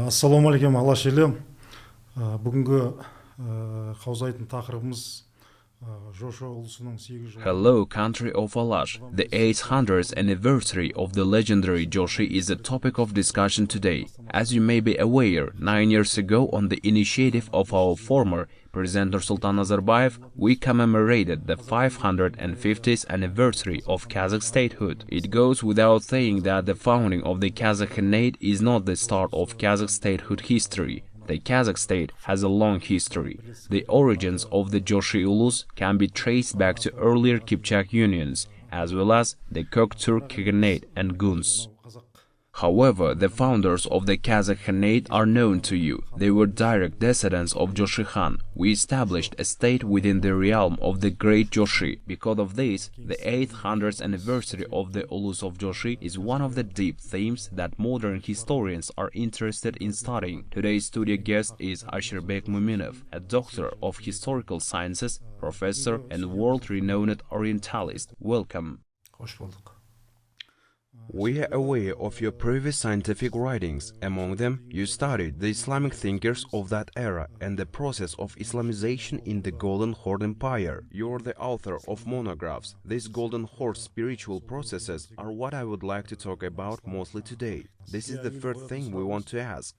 Ассалаумағалейкум алаш елі. Бүгінгі қаузайтын тақырыбымыз Жошы ұлысының 8 жыл. Hello, country of Alash. The 800th anniversary of the legendary Jochi is the topic of discussion today. As you may be aware, 9 years ago, on the initiative of our former President Nursultan Nazarbayev, we commemorated the 550th anniversary of Kazakh statehood. It goes without saying that the founding of the Kazakh khanate is not the start of Kazakh statehood history. The Kazakh state has a long history. The origins of the Jochi Ulus can be traced back to earlier Kipchak unions, as well as the Turk Khanate and Guns. However, the founders of the Kazakh Khanate are known to you. They were direct descendants of Jochi Khan. We established a state within the realm of the great Jochi. Because of this, the 800th anniversary of the Ulus of Jochi is one of the deep themes that modern historians are interested in studying. Today's studio guest is Ashirbek Muminov, a doctor of historical sciences, professor and world-renowned Orientalist. Welcome. We are aware of your previous scientific writings. Among them, you studied the Islamic thinkers of that era and the process of Islamization in the Golden Horde Empire. You are the author of monographs. These Golden Horde spiritual processes are what I would like to talk about mostly today. This is the first thing we want to ask.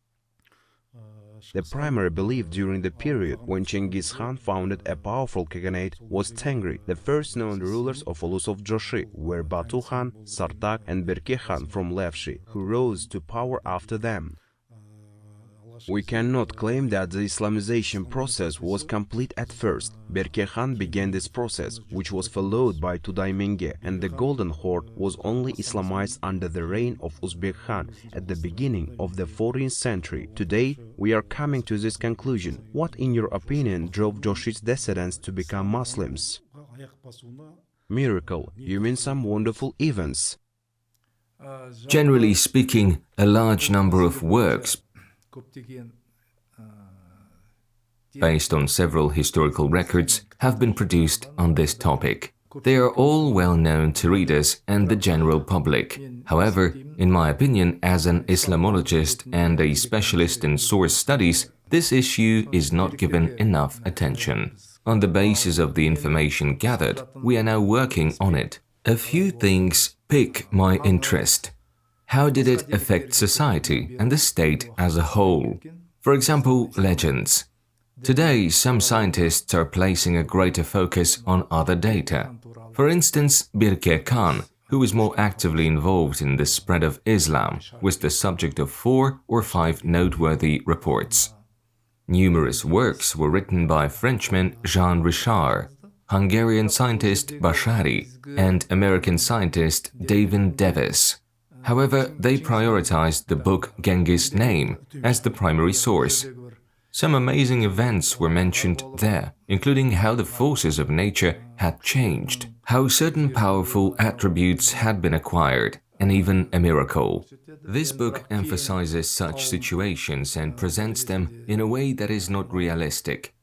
The primary belief during the period when Genghis Khan founded a powerful khanate was Tengri. The first known rulers of Ulus of Jochi were Batu Khan, Sartak and Berke Khan from Lefshi, who rose to power after them. We cannot claim that the Islamization process was complete at first. Berke Khan began this process, which was followed by Tudaymenge, and the Golden Horde was only Islamized under the reign of Uzbek Khan at the beginning of the 14th century. Today, we are coming to this conclusion. What, in your opinion, drove Joshi's descendants to become Muslims? Miracle, you mean some wonderful events? Generally speaking, a large number of works based on several historical records have been produced on this topic. They are all well known to readers and the general public. However, in my opinion, as an Islamologist and a specialist in source studies, this issue is not given enough attention. On the basis of the information gathered, we are now working on it. A few things pique my interest. How did it affect society and the state as a whole? For example, legends. Today, some scientists are placing a greater focus on other data. For instance, Berke Khan, who is more actively involved in the spread of Islam, was the subject of 4 or 5 noteworthy reports. Numerous works were written by Frenchman Jean Richard, Hungarian scientist Bashari, and American scientist David Davis. However, they prioritized the book Genghis' Name as the primary source. Some amazing events were mentioned there, including how the forces of nature had changed, how certain powerful attributes had been acquired, and even a miracle. This book emphasizes such situations and presents them in a way that is not realistic.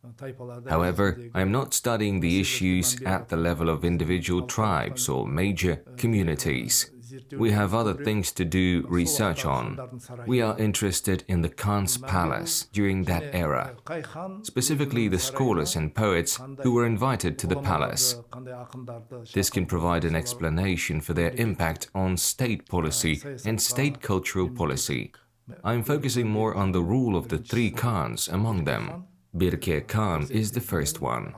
However, I am not studying the issues at the level of individual tribes or major communities. We have other things to do research on. We are interested in the Khan's palace during that era, specifically the scholars and poets who were invited to the palace. This can provide an explanation for their impact on state policy and state cultural policy. I am focusing more on the rule of the 3 Khans among them. Berke Khan is the first one.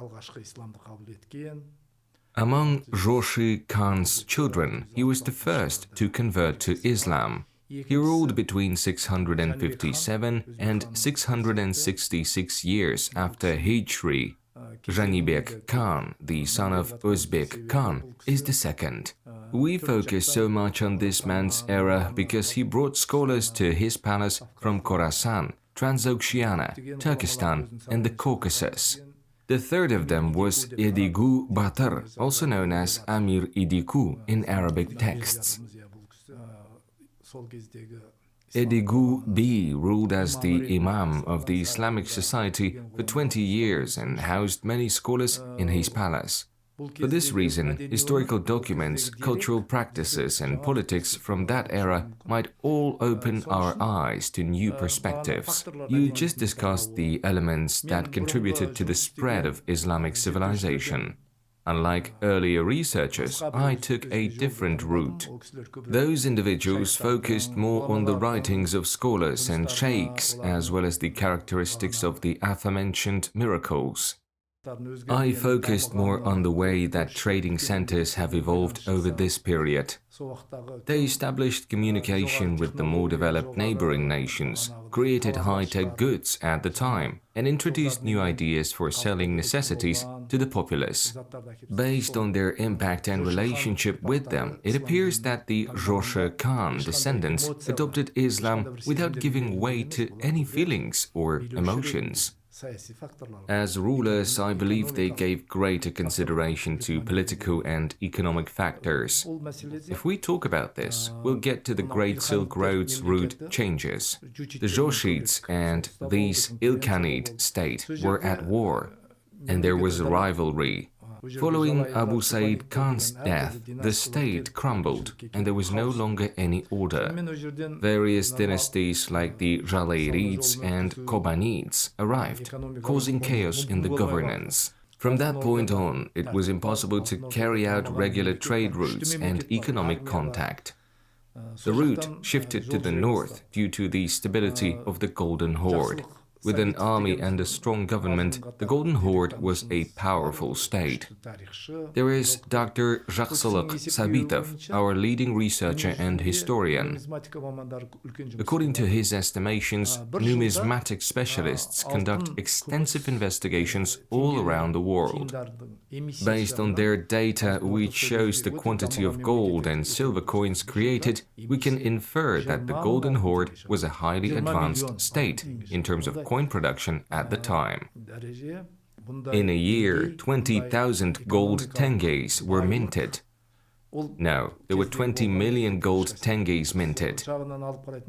Among Jochi Khan's children, he was the first to convert to Islam. He ruled between 657 and 666 years after Hijri. Janibek Khan, the son of Uzbek Khan, is the second. We focus so much on this man's era because he brought scholars to his palace from Khorasan, Transoxiana, Turkestan, and the Caucasus. The third of them was Edigu Batır, also known as Amir Idiku in Arabic texts. Edigu B ruled as the Imam of the Islamic society for 20 years and housed many scholars in his palace. For this reason, historical documents, cultural practices, and politics from that era might all open our eyes to new perspectives. You just discussed the elements that contributed to the spread of Islamic civilization. Unlike earlier researchers, I took a different route. Those individuals focused more on the writings of scholars and sheikhs, as well as the characteristics of the aforementioned miracles. I focused more on the way that trading centers have evolved over this period. They established communication with the more developed neighboring nations, created high-tech goods at the time, and introduced new ideas for selling necessities to the populace. Based on their impact and relationship with them, it appears that the Jochi Khan descendants adopted Islam without giving way to any feelings or emotions. As rulers, I believe they gave greater consideration to political and economic factors. If we talk about this, we'll get to the Great Silk Road's route changes. The Joshids and these Ilkhanid state were at war, and there was a rivalry. Following Abu Sa'id Khan's death, the state crumbled and there was no longer any order. Various dynasties like the Jalayirids and Kobanids arrived, causing chaos in the governance. From that point on, it was impossible to carry out regular trade routes and economic contact. The route shifted to the north due to the stability of the Golden Horde. With an army and a strong government, the Golden Horde was a powerful state. There is Dr. Jaksoluk Sabitov, our leading researcher and historian. According to his estimations, numismatic specialists conduct extensive investigations all around the world. Based on their data, which shows the quantity of gold and silver coins created, we can infer that the Golden Horde was a highly advanced state in terms of coin production at the time. In a year, 20,000 gold tenges were minted. No, there were 20 million gold tenges minted.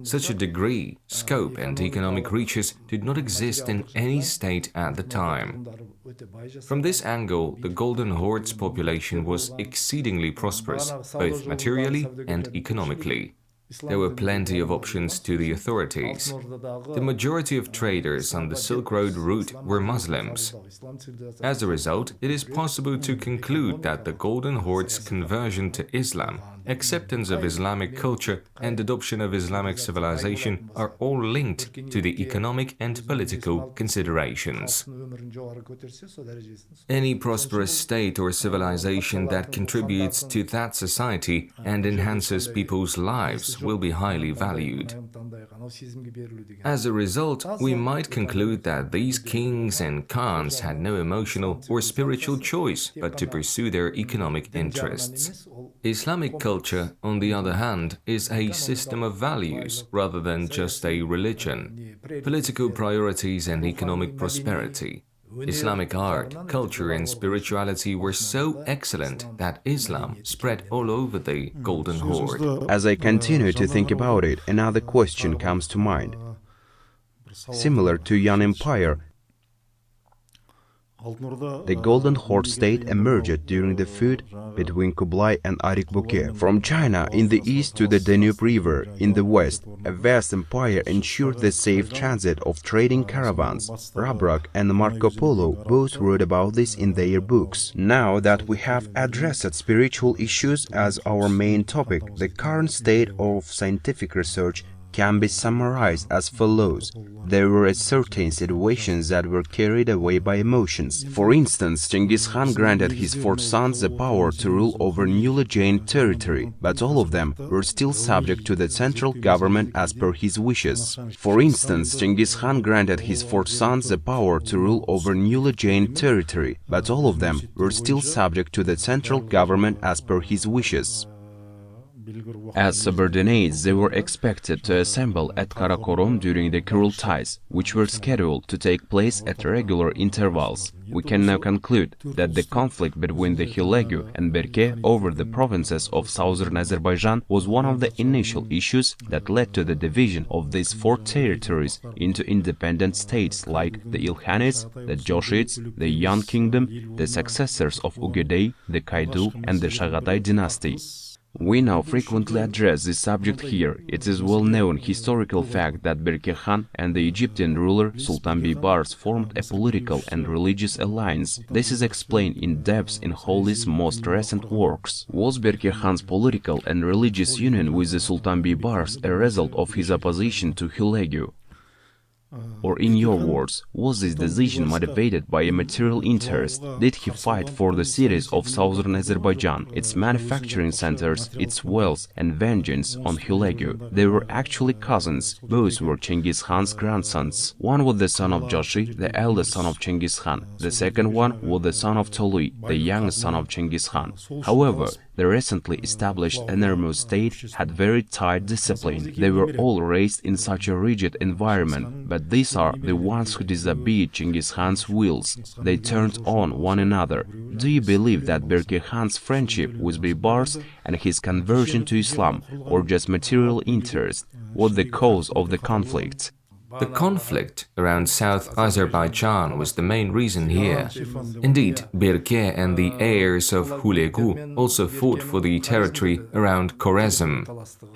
Such a degree, scope, and economic reaches did not exist in any state at the time. From this angle, the Golden Horde's population was exceedingly prosperous, both materially and economically. There were plenty of options to the authorities. The majority of traders on the Silk Road route were Muslims. As a result, it is possible to conclude that the Golden Horde's conversion to Islam, acceptance of Islamic culture, and adoption of Islamic civilization are all linked to the economic and political considerations. Any prosperous state or civilization that contributes to that society and enhances people's lives will be highly valued. As a result, we might conclude that these kings and khans had no emotional or spiritual choice but to pursue their economic interests. Islamic culture, on the other hand, is a system of values rather than just a religion. Political priorities and economic prosperity. Islamic art, culture, and spirituality were so excellent that Islam spread all over the Golden Horde. As I continue to think about it, another question comes to mind. Similar to Yan Empire, the Golden Horde state emerged during the feud between Kublai and Arikbuke. From China in the east to the Danube River in the west, a vast empire ensured the safe transit of trading caravans. Rabrak and Marco Polo both wrote about this in their books. Now that we have addressed spiritual issues as our main topic, the current state of scientific research can be summarized as follows. There were certain situations that were carried away by emotions. For instance, Genghis Khan granted his 4 sons the power to rule over newly gained territory, but all of them were still subject to the central government as per his wishes. For instance, Genghis Khan granted his 4 sons the power to rule over newly gained territory, but all of them were still subject to the central government as per his wishes. As subordinates, they were expected to assemble at Karakorum during the Kurultays, which were scheduled to take place at regular intervals. We can now conclude that the conflict between the Hilegu and Berke over the provinces of southern Azerbaijan was one of the initial issues that led to the division of these four territories into independent states like the Ilkhanids, the Joshids, the Yan Kingdom, the successors of Ugedei, the Kaidu, and the Chagatai dynasty. We now frequently address this subject here. It is well-known historical fact that Berke Khan and the Egyptian ruler Sultan Bibars formed a political and religious alliance. This is explained in depth in Holi's most recent works. Was Berke Khan's political and religious union with the Sultan Bibars a result of his opposition to Hilegu? Or in your words, was this decision motivated by a material interest? Did he fight for the cities of southern Azerbaijan, its manufacturing centers, its wealth and vengeance on Hilegu? They were actually cousins. Both were Genghis Khan's grandsons. One was the son of Jochi, the eldest son of Genghis Khan. The second one was the son of Tolui, the youngest son of Genghis Khan. However, the recently established enormous state had very tight discipline. They were all raised in such a rigid environment, but these are the ones who disobeyed Genghis Khan's wills. They turned on one another. Do you believe that Berke Khan's friendship with Bibars and his conversion to Islam, or just material interest, was the cause of the conflict? The conflict around South Azerbaijan was the main reason here. Indeed, Berke and the heirs of Hulegu also fought for the territory around Khwarezm.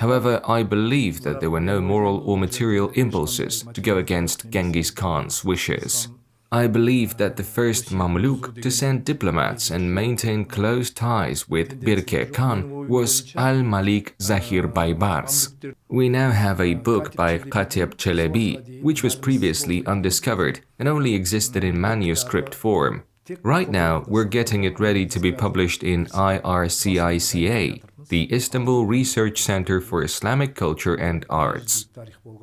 However, I believe that there were no moral or material impulses to go against Genghis Khan's wishes. I believe that the first Mamluk to send diplomats and maintain close ties with Berke Khan was Al-Malik Zahir Baybars. We now have a book by Khatib Çelebi, which was previously undiscovered and only existed in manuscript form. Right now, we're getting it ready to be published in IRCICA, the Istanbul Research Center for Islamic Culture and Arts.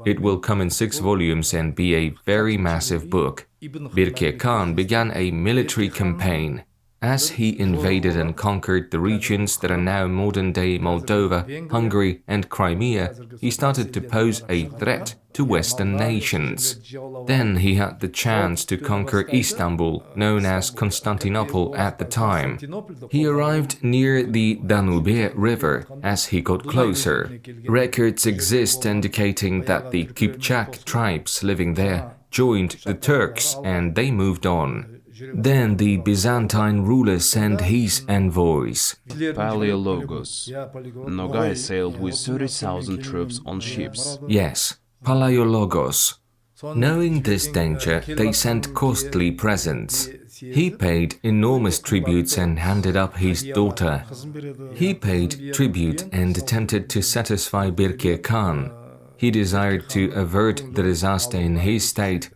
It will come in 6 volumes and be a very massive book. Berke Khan began a military campaign. As he invaded and conquered the regions that are now modern-day Moldova, Hungary and Crimea, he started to pose a threat to Western nations. Then he had the chance to conquer Istanbul, known as Constantinople at the time. He arrived near the Danube River as he got closer. Records exist indicating that the Kipchak tribes living there joined the Turks and they moved on. Then the Byzantine ruler sent his envoys. Palaiologos. Nogai sailed with 30,000 troops on ships. Yes, Palaiologos. Knowing this danger, they sent costly presents. He paid enormous tributes and handed up his daughter. He paid tribute and attempted to satisfy Berke Khan. He desired to avert the disaster in his state.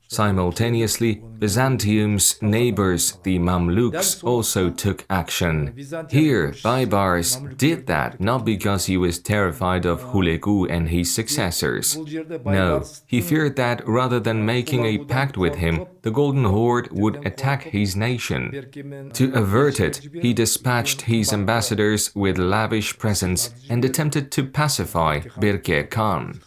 Simultaneously, Byzantium's neighbors, the Mamluks, also took action. Here, Baybars did that not because he was terrified of Hulegu and his successors. No, he feared that rather than making a pact with him, the Golden Horde would attack his nation. To avert it, he dispatched his ambassadors with lavish presents and attempted to pacify Berke Khan.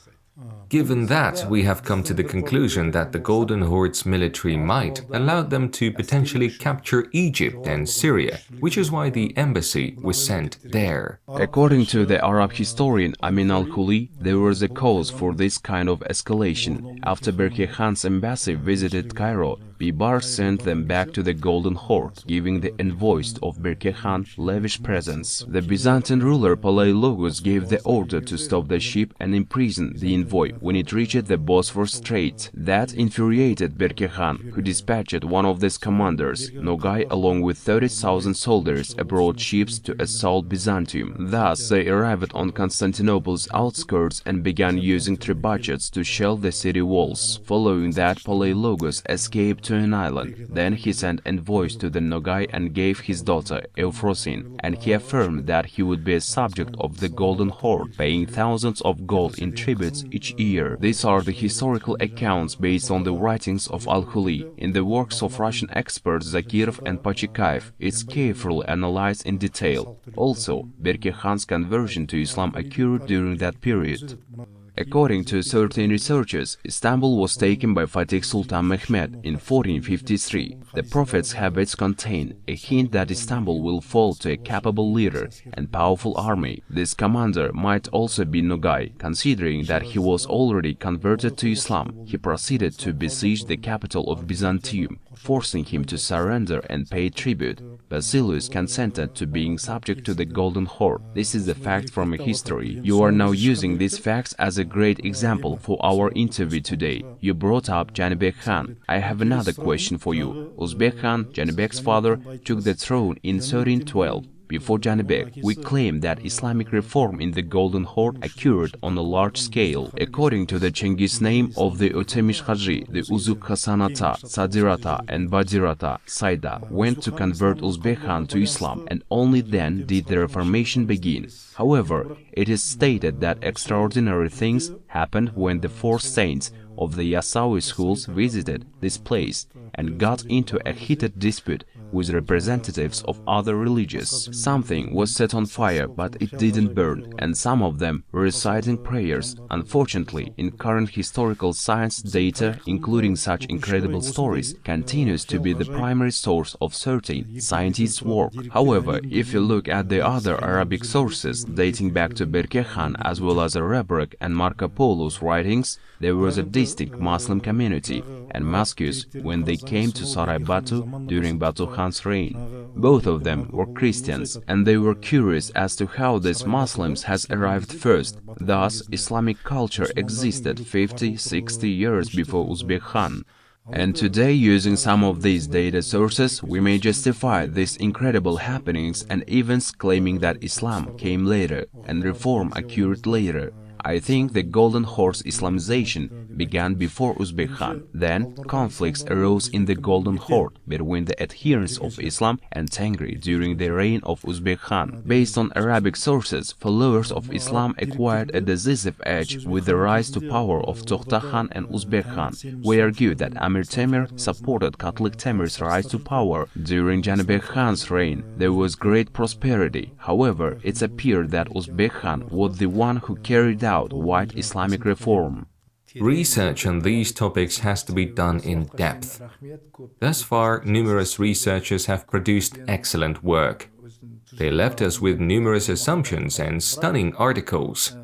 Given that, we have come to the conclusion that the Golden Horde's military might allowed them to potentially capture Egypt and Syria, which is why the embassy was sent there. According to the Arab historian Amin al-Huli, there was a cause for this kind of escalation. After Berke Khan's embassy visited Cairo, Bibars sent them back to the Golden Horde, giving the envoys of Berke Khan lavish presents. The Byzantine ruler Palaiologos gave the order to stop the ship and imprison the envoy when it reached the Bosphorus Strait. That infuriated Berke Khan, who dispatched one of his commanders, Nogai, along with 30,000 soldiers aboard ships to assault Byzantium. Thus, they arrived on Constantinople's outskirts and began using trebuchets to shell the city walls. Following that, Palaiologos escaped to an island. Then he sent envoys to the Nogai and gave his daughter Euphrosyne, and he affirmed that he would be a subject of the Golden Horde, paying thousands of gold in tributes each year. year. These are the historical accounts based on the writings of Al-Khuli. In the works of Russian experts Zakirov and Pachikaev, it's carefully analyzed in detail. Also, Berke Khan's conversion to Islam occurred during that period. According to certain researchers, Istanbul was taken by Fatih Sultan Mehmed in 1453. The prophet's habits contain a hint that Istanbul will fall to a capable leader and powerful army. This commander might also be Nogay, considering that he was already converted to Islam. He proceeded to besiege the capital of Byzantium, forcing him to surrender and pay tribute. Basilius consented to being subject to the Golden Horde. This is the fact from history. You are now using these facts as a great example for our interview today. You brought up Janibek Khan. I have another question for you. Uzbek Khan, Janibek's father, took the throne in 1312. Before Janibek, we claim that Islamic reform in the Golden Horde occurred on a large scale. According to the Cengiz name of the Ötemiş Haji, the Uzuk Hasanata, Sadirata and Badirata, Saida, went to convert Uzbek Khan to Islam, and only then did the reformation begin. However, it is stated that extraordinary things happened when the four saints of the Yasawi schools visited this place and got into a heated dispute with representatives of other religions. Something was set on fire, but it didn't burn, and some of them were reciting prayers. Unfortunately, in current historical science, data, including such incredible stories, continues to be the primary source of certain scientists' work. However, if you look at the other Arabic sources dating back to Berke Khan as well as Arabic and Marco Polo's writings, there was a distinct Muslim community and mosques when they came to Saray Batu during Batu Khan's reign. Both of them were Christians, and they were curious as to how these Muslims has arrived first. Thus, Islamic culture existed 50-60 years before Uzbek Khan. And today, using some of these data sources, we may justify these incredible happenings and events, claiming that Islam came later and reform occurred later. I think the Golden Horde's Islamization began before Uzbek Khan. Then, conflicts arose in the Golden Horde between the adherents of Islam and Tengri during the reign of Uzbek Khan. Based on Arabic sources, followers of Islam acquired a decisive edge with the rise to power of Tokhta Khan and Uzbek Khan. We argue that Amir Temür supported Catholic Temür's rise to power. During Janibek Khan's reign, there was great prosperity. However, it appeared that Uzbek Khan was the one who carried out white Islamic reform. Research on these topics has to be done in depth. Thus far, numerous researchers have produced excellent work. They left us with numerous assumptions and stunning articles.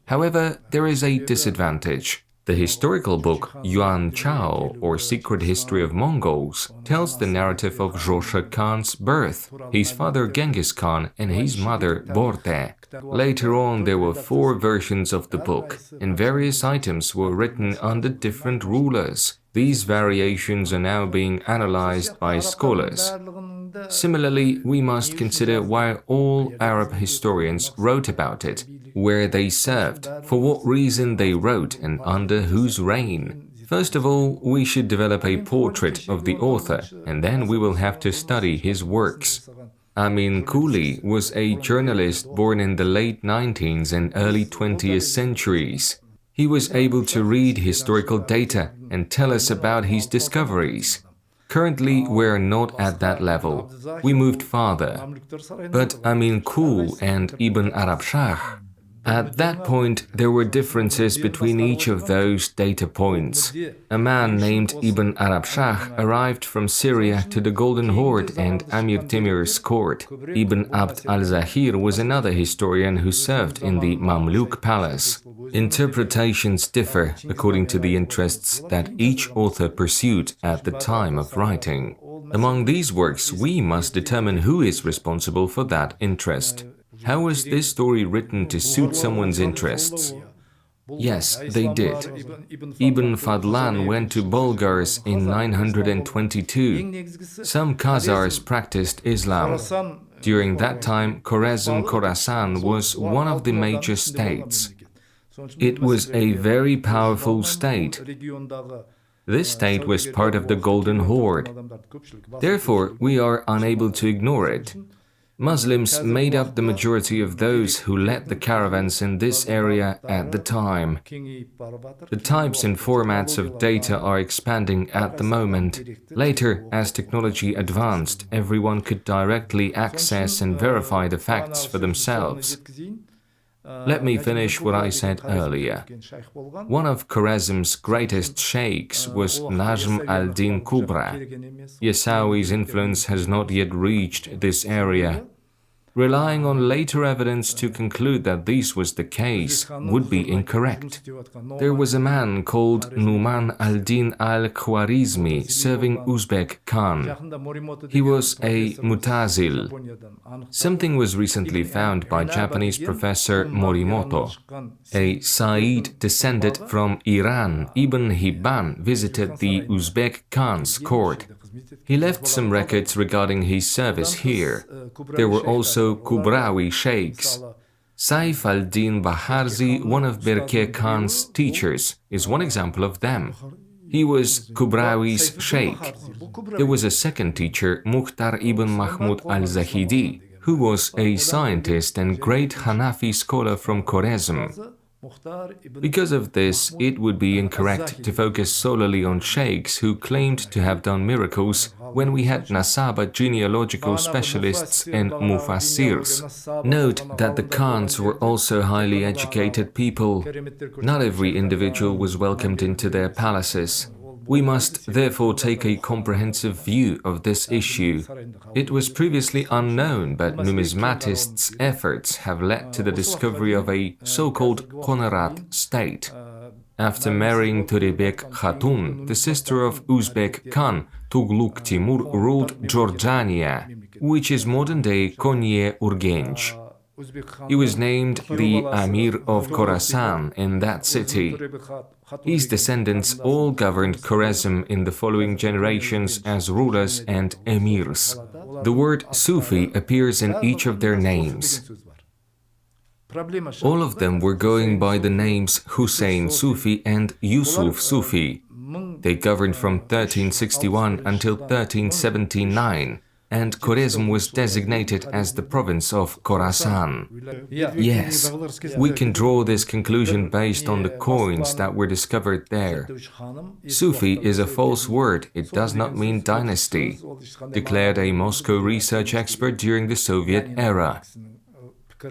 However, there is a disadvantage. The historical book Yuan Chao, or Secret History of Mongols, tells the narrative of Jochi Khan's birth, his father Genghis Khan and his mother Borte. Later on, there were 4 versions of the book, and various items were written under different rulers. These variations are now being analyzed by scholars. Similarly, we must consider why all Arab historians wrote about it, where they served, for what reason they wrote, and under whose reign. First of all, we should develop a portrait of the author, and then we will have to study his works. Amin Kuli was a journalist born in the late 19th and early 20th centuries. He was able to read historical data and tell us about his discoveries. Currently, we're not at that level. We moved farther. But Amin Kul and Ibn Arab Shah, at that point, there were differences between each of those data points. A man named Ibn Arab Shah arrived from Syria to the Golden Horde and Amir Temür's court. Ibn Abd al-Zahir was another historian who served in the Mamluk palace. Interpretations differ according to the interests that each author pursued at the time of writing. Among these works, we must determine who is responsible for that interest. How was this story written to suit someone's interests? Yes, they did. Ibn Fadlan went to Bulgars in 922. Some Khazars practiced Islam. During that time, Khorasan was one of the major states. It was a very powerful state. This state was part of the Golden Horde. Therefore, we are unable to ignore it. Muslims made up the majority of those who led the caravans in this area at the time. The types and formats of data are expanding at the moment. Later, as technology advanced, everyone could directly access and verify the facts for themselves. Let me finish what I said earlier. One of Khwarezm's greatest sheikhs was Najm al-Din Kubra. Yasawi's influence has not yet reached this area. Relying on later evidence to conclude that this was the case would be incorrect. There was a man called Numan al-Din al-Khwarizmi serving Uzbek Khan. He was a Mutazil. Something was recently found by Japanese professor Morimoto. A Said descended from Iran, Ibn Hibban, visited the Uzbek Khan's court. He left some records regarding his service here. There were also Kubrawi sheikhs. Saif al-Din Baharzi, one of Berke Khan's teachers, is one example of them. He was Kubrawi's sheikh. There was a second teacher, Mukhtar ibn Mahmud al-Zahidi, who was a scientist and great Hanafi scholar from Khwarezm. Because of this, it would be incorrect to focus solely on sheikhs who claimed to have done miracles when we had Nasaba genealogical specialists and Mufassirs. Note that the Khans were also highly educated people. Not every individual was welcomed into their palaces. We must therefore take a comprehensive view of this issue. It was previously unknown, but numismatists' efforts have led to the discovery of a so-called Khanate state. After marrying Turebek Khatun, the sister of Uzbek Khan, Tugluk Timur ruled Georgiania, which is modern-day Konya-Urgench. He was named the Amir of Khorasan in that city. His descendants all governed Khwarezm in the following generations as rulers and emirs. The word Sufi appears in each of their names. All of them were going by the names Hussein Sufi and Yusuf Sufi. They governed from 1361 until 1379. And Khwarezm was designated as the province of Khorasan. Yes, we can draw this conclusion based on the coins that were discovered there. Sufi is a false word, it does not mean dynasty, declared a Moscow research expert during the Soviet era.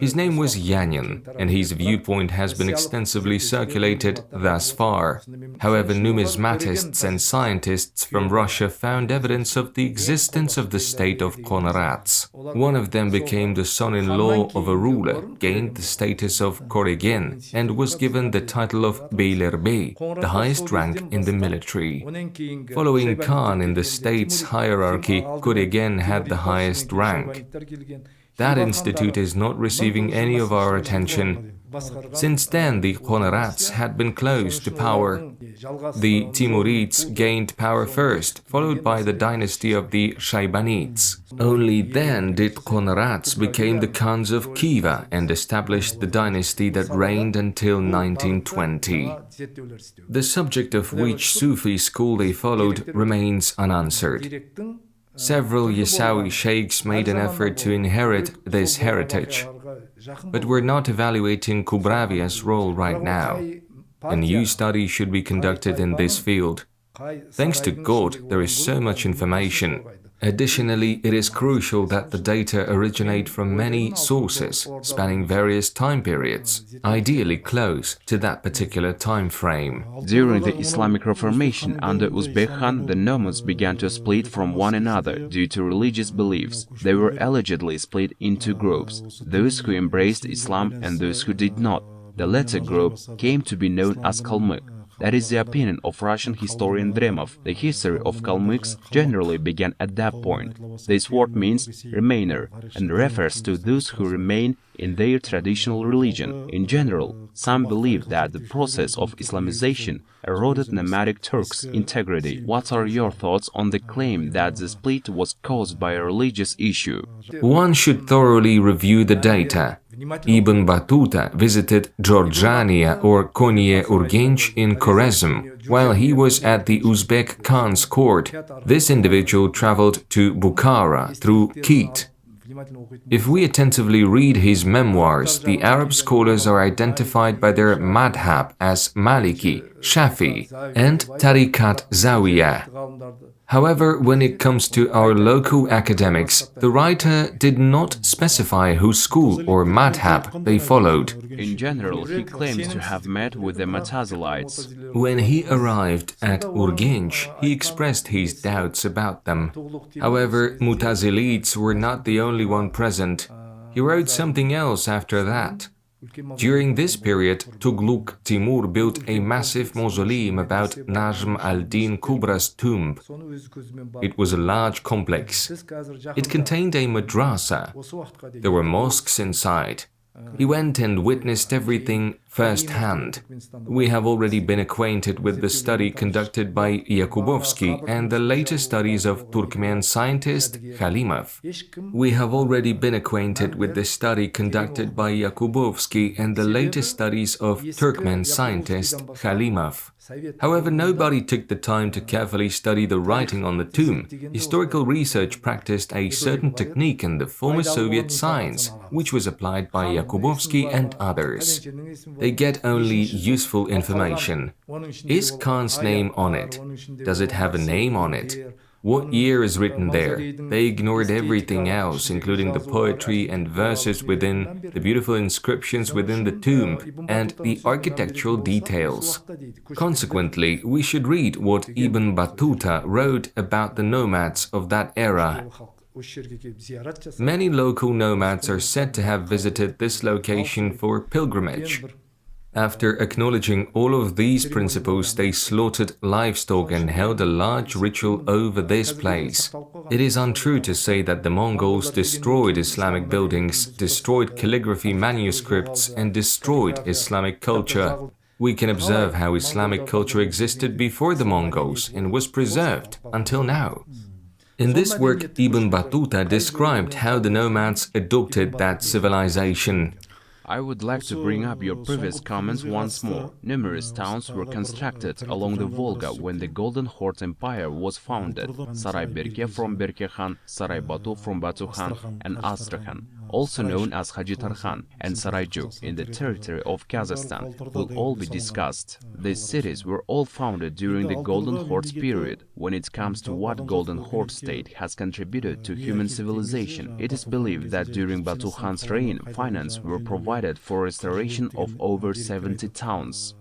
His name was Yanin, and his viewpoint has been extensively circulated thus far. However, numismatists and scientists from Russia found evidence of the existence of the state of Khanarats. One of them became the son-in-law of a ruler, gained the status of Koregin, and was given the title of Beylerbey, the highest rank in the military. Following Khan in the state's hierarchy, Koregin had the highest rank. That institute is not receiving any of our attention. Since then, the Khanarats had been close to power. The Timurids gained power first, followed by the dynasty of the Shaybanids. Only then did Khanarats become the Khans of Khiva and established the dynasty that reigned until 1920. The subject of which Sufi school they followed remains unanswered. Several Yasawi sheikhs made an effort to inherit this heritage, but we're not evaluating Kubravia's role right now. A new study should be conducted in this field. Thanks to God, there is so much information. Additionally, it is crucial that the data originate from many sources, spanning various time periods, ideally close to that particular time frame. During the Islamic Reformation under Uzbek Khan, the nomads began to split from one another due to religious beliefs. They were allegedly split into groups, those who embraced Islam and those who did not. The latter group came to be known as Kalmyk. That is the opinion of Russian historian Dremov. The history of Kalmyks generally began at that point. This word means remainer and refers to those who remain in their traditional religion. In general, some believe that the process of Islamization eroded nomadic Turks' integrity. What are your thoughts on the claim that the split was caused by a religious issue? One should thoroughly review the data. Ibn Battuta visited Georgiania or Konya-Urgench in Khwarezm. While he was at the Uzbek Khan's court, this individual traveled to Bukhara through Kit. If we attentively read his memoirs, the Arab scholars are identified by their madhab as Maliki, Shafi, and Tariqat Zawiyah. However, when it comes to our local academics, the writer did not specify whose school or madhab they followed. In general, he claims to have met with the Mutazilites. When he arrived at Urgench, he expressed his doubts about them. However, Mutazilites were not the only one present. He wrote something else after that. During this period, Tughluq Timur built a massive mausoleum about Najm al-Din Kubra's tomb. It was a large complex. It contained a madrasa. There were mosques inside. He went and witnessed everything firsthand. We have already been acquainted with the study conducted by Yakubovsky and the later studies of Turkmen scientist Khalimov. We have already been acquainted with the study conducted by Yakubovsky and the later studies of Turkmen scientist Khalimov. However, nobody took the time to carefully study the writing on the tomb. Historical research practiced a certain technique in the former Soviet science, which was applied by Yakubovsky and others. They get only useful information. Is Khan's name on it? Does it have a name on it? What year is written there? They ignored everything else, including the poetry and verses within, the beautiful inscriptions within the tomb, and the architectural details. Consequently, we should read what Ibn Battuta wrote about the nomads of that era. Many local nomads are said to have visited this location for pilgrimage. After acknowledging all of these principles, they slaughtered livestock and held a large ritual over this place. It is untrue to say that the Mongols destroyed Islamic buildings, destroyed calligraphy manuscripts, and destroyed Islamic culture. We can observe how Islamic culture existed before the Mongols and was preserved until now. In this work, Ibn Battuta described how the nomads adopted that civilization. I would like to bring up your previous comments once more. Numerous towns were constructed along the Volga when the Golden Horde Empire was founded. Saray-Berke from Berke Khan, Saray-Batu from Batu Khan, and Astrakhan, also known as Hajitar Khan, and Sarayjuk in the territory of Kazakhstan, will all be discussed. These cities were all founded during the Golden Horde's period. When it comes to what Golden Horde state has contributed to human civilization, it is believed that during Batu Khan's reign, finance were provided for restoration of over 70 towns.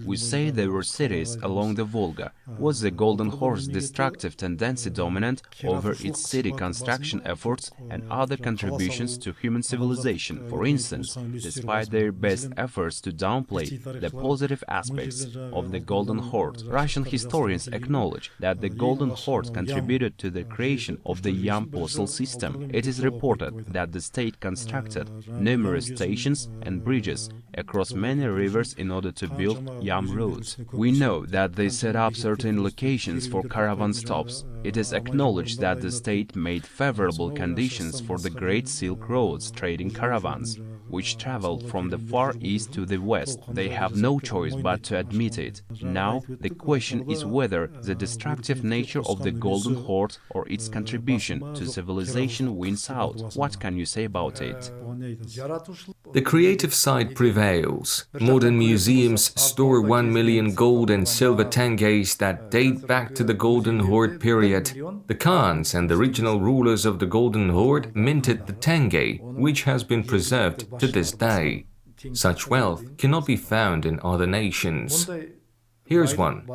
We say there were cities along the Volga. Was the Golden Horde's destructive tendency dominant over its city construction efforts and other contributions to human civilization? For instance, despite their best efforts to downplay the positive aspects of the Golden Horde, Russian historians acknowledge that the Golden Horde contributed to the creation of the Yam postal system. It is reported that the state constructed numerous stations and bridges across many rivers in order to build Yam roads. We know that they set up certain locations for caravan stops. It is acknowledged that the state made favorable conditions for the Great Silk Road's trading caravans, which traveled from the Far East to the West. They have no choice but to admit it. Now, the question is whether the destructive nature of the Golden Horde or its contribution to civilization wins out. What can you say about it? The creative side prevails. Modern museums store 1 million gold and silver tengeis that date back to the Golden Horde period. The Khans and the original rulers of the Golden Horde minted the tenge, which has been preserved to this day. Such wealth cannot be found in other nations. Here's one.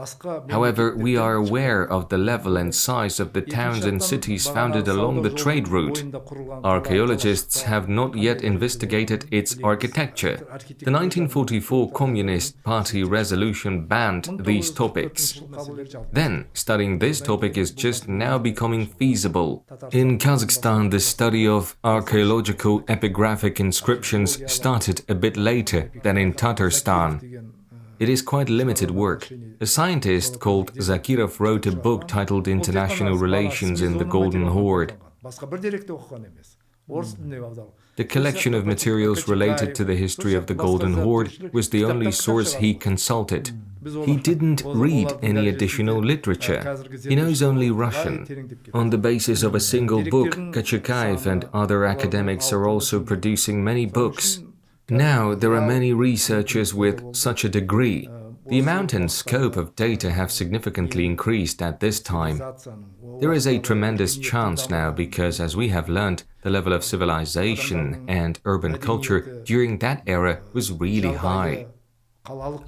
However, we are aware of the level and size of the towns and cities founded along the trade route. Archaeologists have not yet investigated its architecture. The 1944 Communist Party resolution banned these topics. Then, studying this topic is just now becoming feasible. In Kazakhstan, the study of archaeological epigraphic inscriptions started a bit later than in Tatarstan. It is quite limited work. A scientist called Zakirov wrote a book titled International Relations in the Golden Horde. The collection of materials related to the history of the Golden Horde was the only source he consulted. He didn't read any additional literature. He knows only Russian. On the basis of a single book, Kazakh and other academics are also producing many books. Now there are many researchers with such a degree. The amount and scope of data have significantly increased at this time. There is a tremendous chance now because, as we have learned, the level of civilization and urban culture during that era was really high.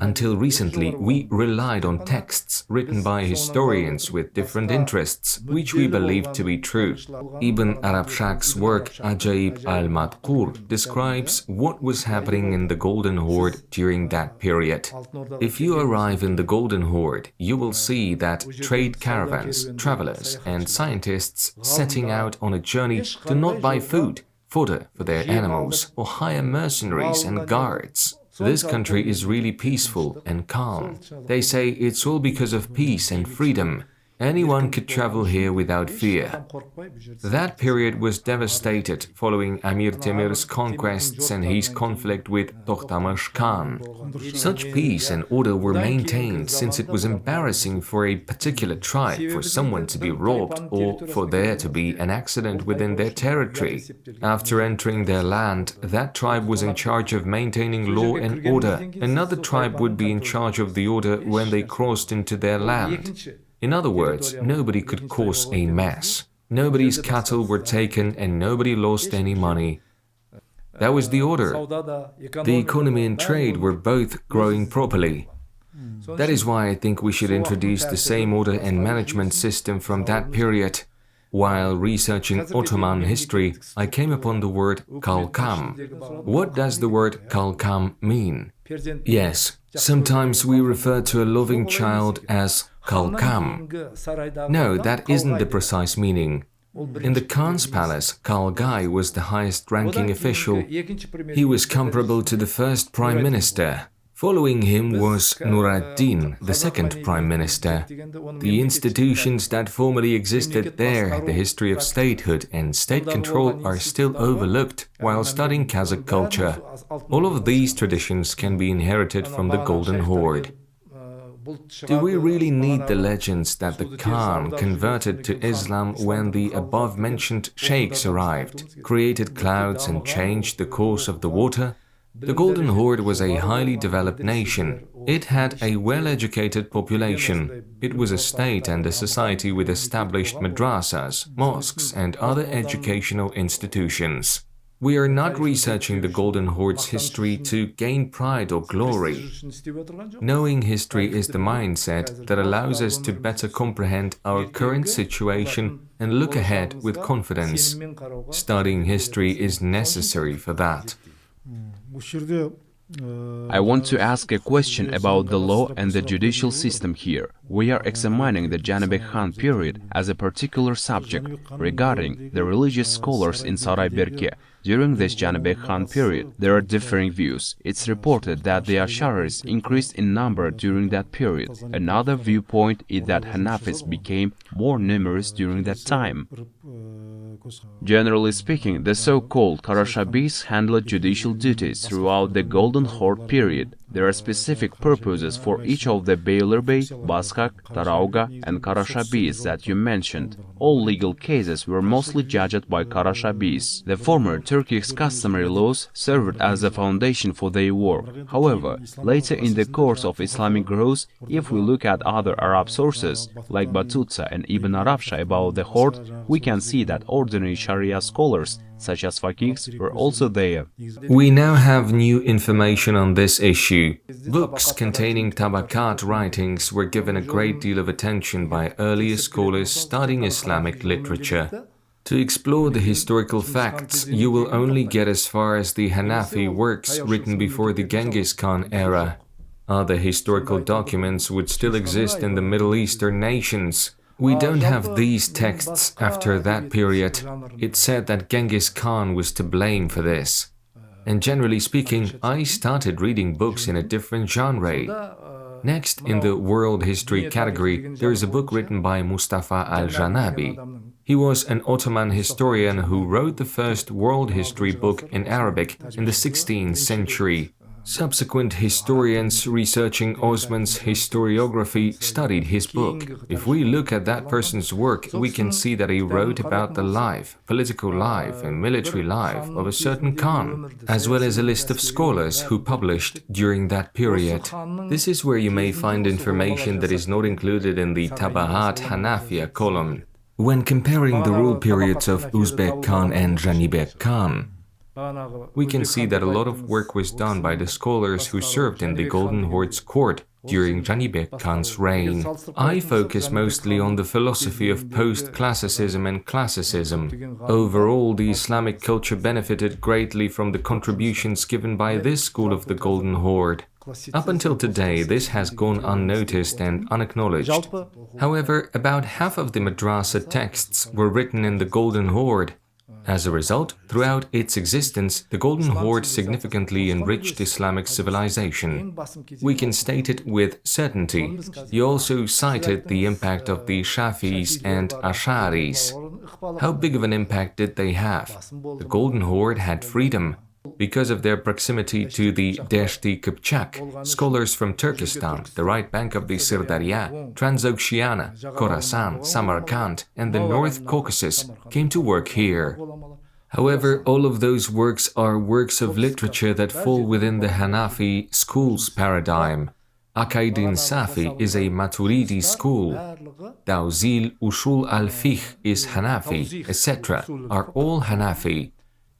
Until recently, we relied on texts written by historians with different interests, which we believed to be true. Ibn Arabshak's work Ajaib al-Madkur describes what was happening in the Golden Horde during that period. If you arrive in the Golden Horde, you will see that trade caravans, travelers, and scientists setting out on a journey do not buy food, fodder for their animals, or hire mercenaries and guards. This country is really peaceful and calm. They say it's all because of peace and freedom. Anyone could travel here without fear. That period was devastated following Amir Temir's conquests and his conflict with Tokhtamış Khan. Such peace and order were maintained since it was embarrassing for a particular tribe for someone to be robbed or for there to be an accident within their territory. After entering their land, that tribe was in charge of maintaining law and order. Another tribe would be in charge of the order when they crossed into their land. In other words, nobody could cause a mess. Nobody's cattle were taken and nobody lost any money. That was the order. The economy and trade were both growing properly. That is why I think we should introduce the same order and management system from that period. While researching Ottoman history, I came upon the word kalkam. What does the word kalkam mean? Yes, sometimes we refer to a loving child as kalkam. No, that isn't the precise meaning. In the Khan's palace, Kalgai was the highest-ranking official. He was comparable to the first prime minister. Following him was Nur-ad-Din, the second prime minister. The institutions that formerly existed there, the history of statehood and state control are still overlooked while studying Kazakh culture. All of these traditions can be inherited from the Golden Horde. Do we really need the legends that the Khan converted to Islam when the above-mentioned sheikhs arrived, created clouds and changed the course of the water? The Golden Horde was a highly developed nation. It had a well-educated population. It was a state and a society with established madrasas, mosques, and other educational institutions. We are not researching the Golden Horde's history to gain pride or glory. Knowing history is the mindset that allows us to better comprehend our current situation and look ahead with confidence. Studying history is necessary for that. I want to ask a question about the law and the judicial system here. We are examining the Genghis Khan period as a particular subject. Regarding the religious scholars in Sarayberke, during this Genghis Khan period, there are differing views. It's reported that the Asharis increased in number during that period. Another viewpoint is that Hanafis became more numerous during that time. Generally speaking, the so-called Karashabis handled judicial duties throughout the Golden Horde period. There are specific purposes for each of the Beylerbey, Baskak, Tarauga and Karashabis that you mentioned. All legal cases were mostly judged by Karashabis. The former Turkic customary laws served as a foundation for their work. However, later in the course of Islamic growth, if we look at other Arab sources, like Battuta and Ibn Arabsha about the Horde, we can see that ordinary Sharia scholars, such as faqighs, were also there. We now have new information on this issue. Books containing Tabakat writings were given a great deal of attention by earlier scholars studying Islamic literature. To explore the historical facts, you will only get as far as the Hanafi works written before the Genghis Khan era. Other historical documents would still exist in the Middle Eastern nations. We don't have these texts after that period. It's said that Genghis Khan was to blame for this. And generally speaking, I started reading books in a different genre. Next, in the world history category, there is a book written by Mustafa al-Janabi. He was an Ottoman historian who wrote the first world history book in Arabic in the 16th century. Subsequent historians researching Osman's historiography studied his book. If we look at that person's work, we can see that he wrote about the life, political life and military life of a certain Khan, as well as a list of scholars who published during that period. This is where you may find information that is not included in the Tabahat Hanafiya column. When comparing the rule periods of Uzbek Khan and Janibek Khan, we can see that a lot of work was done by the scholars who served in the Golden Horde's court during Janibek Khan's reign. I focus mostly on the philosophy of post-classicism and classicism. Overall, the Islamic culture benefited greatly from the contributions given by this school of the Golden Horde. Up until today, this has gone unnoticed and unacknowledged. However, about half of the madrasa texts were written in the Golden Horde. As a result, throughout its existence, the Golden Horde significantly enriched Islamic civilization. We can state it with certainty. He also cited the impact of the Shafis and Asharis. How big of an impact did they have? The Golden Horde had freedom. Because of their proximity to the Deshti Kipchak, scholars from Turkestan, the right bank of the Sirdarya, Transoxiana, Khorasan, Samarkand, and the North Caucasus came to work here. However, all of those works are works of literature that fall within the Hanafi school's paradigm. Aqaid-in Safi is a Maturidi school. Tawzil Ushul al-Fiqh is Hanafi, etc. are all Hanafi.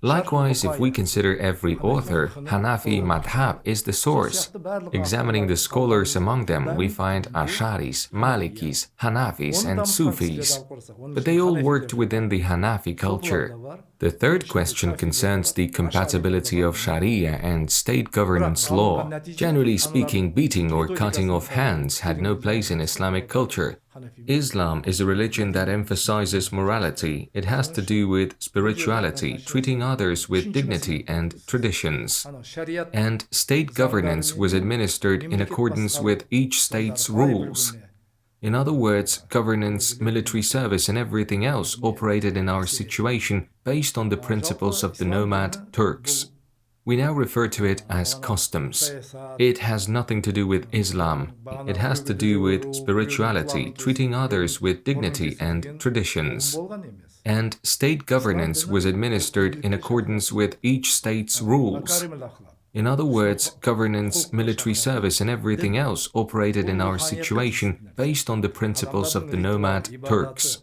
Likewise, if we consider every author, Hanafi madhab is the source. Examining the scholars among them, we find Asharis, Malikis, Hanafis and Sufis. But they all worked within the Hanafi culture. The third question concerns the compatibility of Sharia and state governance law. Generally speaking, beating or cutting off hands had no place in Islamic culture. Islam is a religion that emphasizes morality. It has to do with spirituality, treating others with dignity and traditions. And state governance was administered in accordance with each state's rules. In other words, governance, military service and everything else operated in our situation based on the principles of the nomad Turks. We now refer to it as customs. It has nothing to do with Islam. It has to do with spirituality, treating others with dignity and traditions. And state governance was administered in accordance with each state's rules. In other words, governance, military service and everything else operated in our situation based on the principles of the nomad Turks.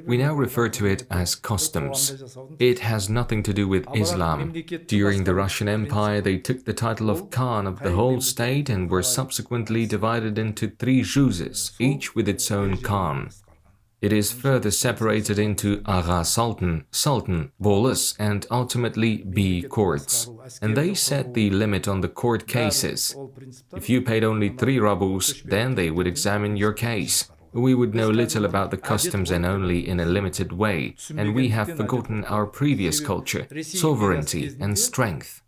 We now refer to it as customs. It has nothing to do with Islam. During the Russian Empire, they took the title of Khan of the whole state and were subsequently divided into 3 juzes, each with its own Khan. It is further separated into Agha Sultan, Sultan, Bolus, and ultimately B courts. And they set the limit on the court cases. If you paid only 3 rubles, then they would examine your case. We would know little about the customs and only in a limited way, and we have forgotten our previous culture, sovereignty and strength.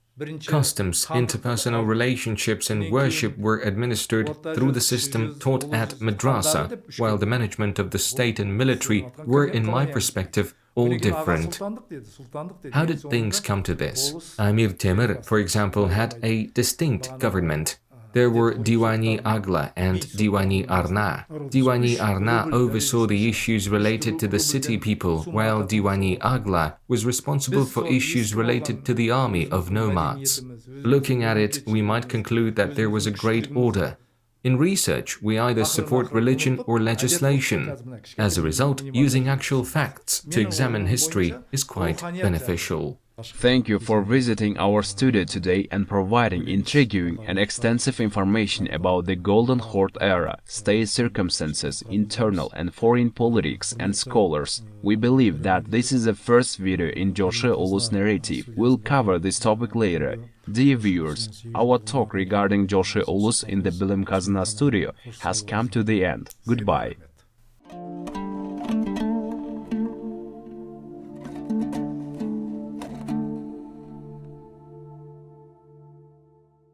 Customs, interpersonal relationships and worship were administered through the system taught at madrasa, while the management of the state and military were, in my perspective, all different. How did things come to this? Amir Temür, for example, had a distinct government. There were Diwani Agla and Diwani Arna. Diwani Arna oversaw the issues related to the city people, while Diwani Agla was responsible for issues related to the army of nomads. Looking at it, we might conclude that there was a great order. In research, we either support religion or legislation. As a result, using actual facts to examine history is quite beneficial. Thank you for visiting our studio today and providing intriguing and extensive information about the Golden Horde era, state circumstances, internal and foreign politics and scholars. We believe that this is the first video in Jochi Ulu's narrative. We'll cover this topic later. Dear viewers, our talk regarding Jochi Ulus in the Bilim Kazna studio has come to the end. Goodbye.